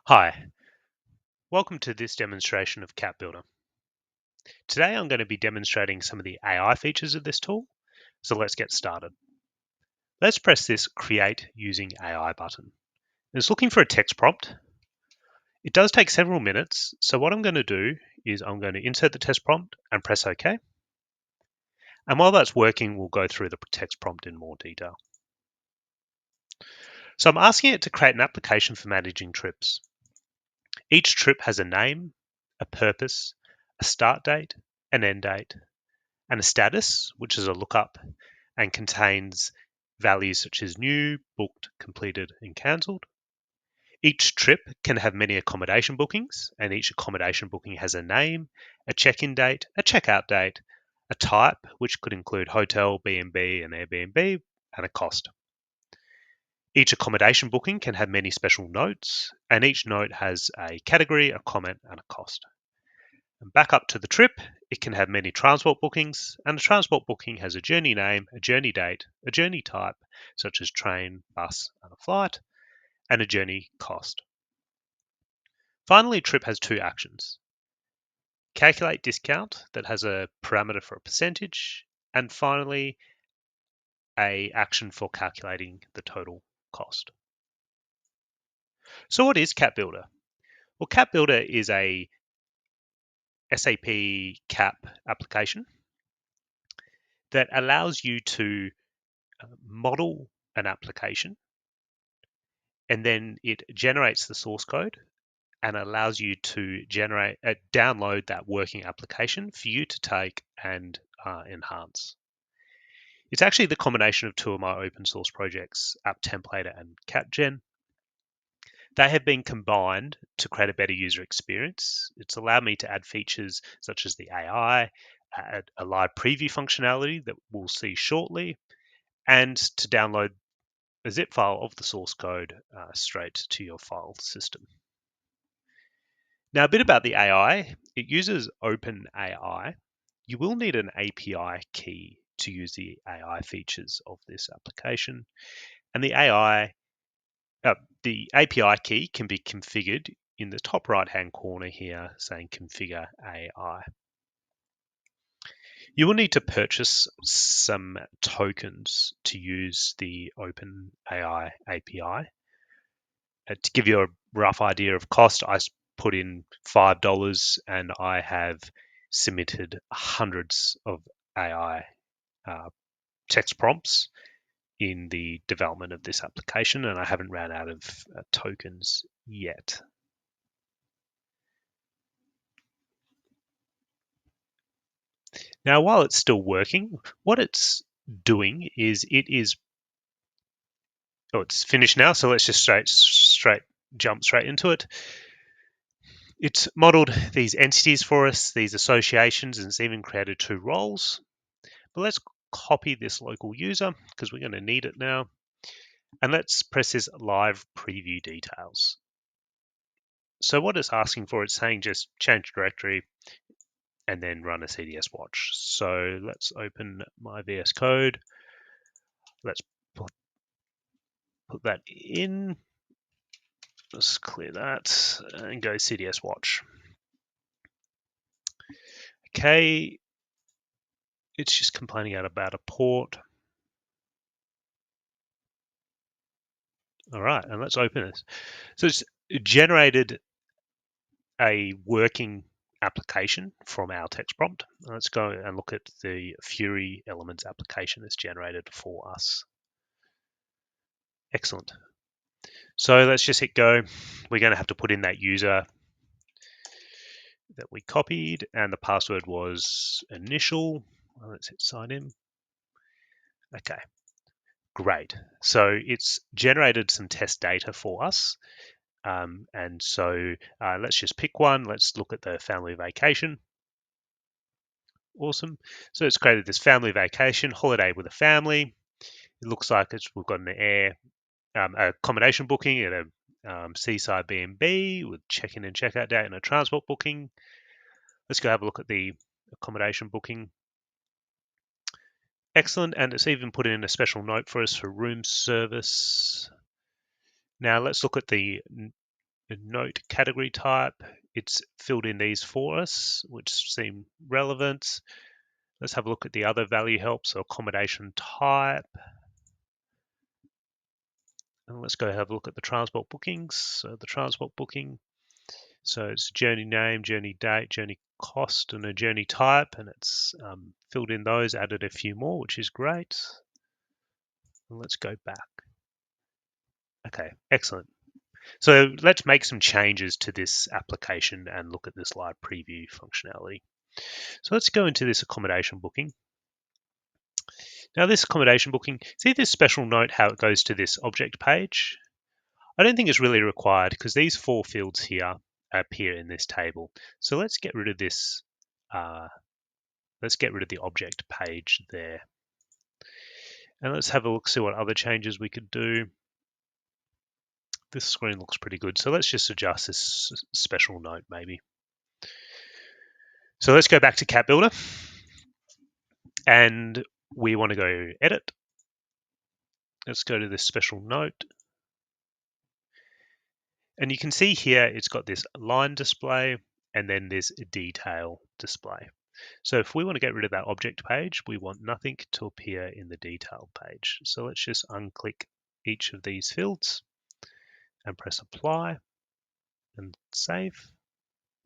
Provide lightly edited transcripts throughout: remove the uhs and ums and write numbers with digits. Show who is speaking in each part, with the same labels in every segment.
Speaker 1: Hi, welcome to this demonstration of Cat Builder. Today I'm going to be demonstrating some of the AI features of this tool, so let's get started. Let's press this Create Using AI button. It's looking for a text prompt. It does take several minutes, so what I'm going to do is I'm going to insert the text prompt and press OK. And while that's working, we'll go through the text prompt in more detail. So I'm asking it to create an application for managing trips. Each trip has a name, a purpose, a start date, an end date, and a status, which is a lookup and contains values such as new, booked, completed, and cancelled. Each trip can have many accommodation bookings, and each accommodation booking has a name, a check-in date, a check-out date, a type, which could include hotel, B&B, and Airbnb, and a cost. Each accommodation booking can have many special notes, and each note has a category, a comment, and a cost. And back up to the trip, it can have many transport bookings, and a transport booking has a journey name, a journey date, a journey type, such as train, bus, and a flight, and a journey cost. Finally, a trip has two actions. Calculate discount that has a parameter for a percentage, and finally, a action for calculating the total cost. So what is Cat Builder? Well, Cat Builder is a SAP CAP application that allows you to model an application, and then it generates the source code and allows you to download that working application for you to take and enhance. It's actually the combination of two of my open source projects, App Templater and CatGen. They have been combined to create a better user experience. It's allowed me to add features such as the AI, add a live preview functionality that we'll see shortly, and to download a zip file of the source code straight to your file system. Now, a bit about the AI. It uses OpenAI. You will need an API key to use the AI features of this application. And the API key can be configured in the top right-hand corner here, saying Configure AI. You will need to purchase some tokens to use the OpenAI API. To give you a rough idea of cost, I put in $5 and I have submitted hundreds of AI text prompts in the development of this application, and I haven't ran out of tokens yet. Now, while it's still working, what it's doing is it's finished now, so let's just jump straight into it. It's modeled these entities for us, these associations, and it's even created two roles. But let's copy this local user because we're going to need it now. And let's press this live preview details. So what it's asking for, it's saying just change directory and then run a CDS watch. So let's open my VS Code. Let's put that in. Let's clear that and go CDS watch. Okay, it's just complaining about a port. All right, and let's open this. So it's generated a working application from our text prompt. Let's go and look at the Fury Elements application that's generated for us. Excellent. So let's just hit go. We're going to have to put in that user that we copied, and the password was initial. Well, let's hit sign in. Okay, great. So it's generated some test data for us. And so let's just pick one. Let's look at the family vacation. Awesome. So it's created this family vacation, holiday with a family. It looks like we've got an accommodation booking at a seaside B&B with check-in and check-out date and a transport booking. Let's go have a look at the accommodation booking. Excellent, and it's even put in a special note for us for room service. Now let's look at the a note category type. It's filled in these for us, which seem relevant. Let's have a look at the other value helps, so accommodation type. And let's go have a look at the transport bookings. So the transport booking, so it's journey name, journey date, journey cost, and a journey type, and it's filled in those, added a few more, which is great. And let's go back. Okay, excellent. So let's make some changes to this application and look at this live preview functionality. So let's go into this accommodation booking. Now this accommodation booking, see this special note how it goes to this object page? I don't think it's really required because these 4 fields here appear in this table. So let's get rid of this. Let's get rid of the object page there. And let's have a look, see what other changes we could do. This screen looks pretty good. So let's just adjust this special note maybe. So let's go back to Cat Builder. And we want to go edit. Let's go to this special note. And you can see here it's got this line display and then this detail display. So if we want to get rid of that object page, we want nothing to appear in the detail page. So let's just unclick each of these fields and press apply and save.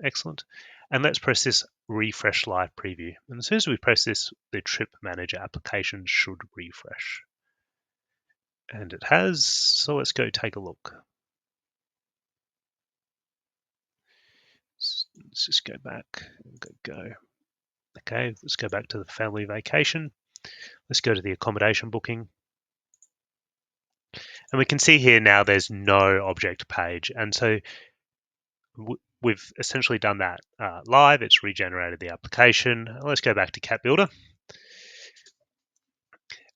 Speaker 1: Excellent. And let's press this refresh live preview. And as soon as we press this, the Trip Manager application should refresh. And it has, so let's go take a look. Let's just go back and go. Okay, let's go back to the family vacation. Let's go to the accommodation booking. And we can see here now there's no object page. And so we've essentially done that live. It's regenerated the application. Let's go back to Cat Builder.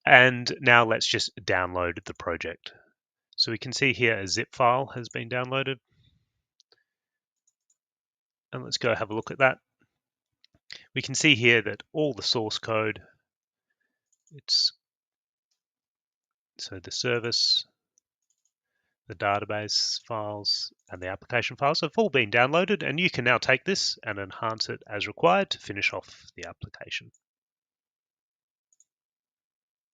Speaker 1: And now let's just download the project. So we can see here a zip file has been downloaded. And let's go have a look at that. We can see here that all the source code, so the service, the database files, and the application files have all been downloaded, and you can now take this and enhance it as required to finish off the application.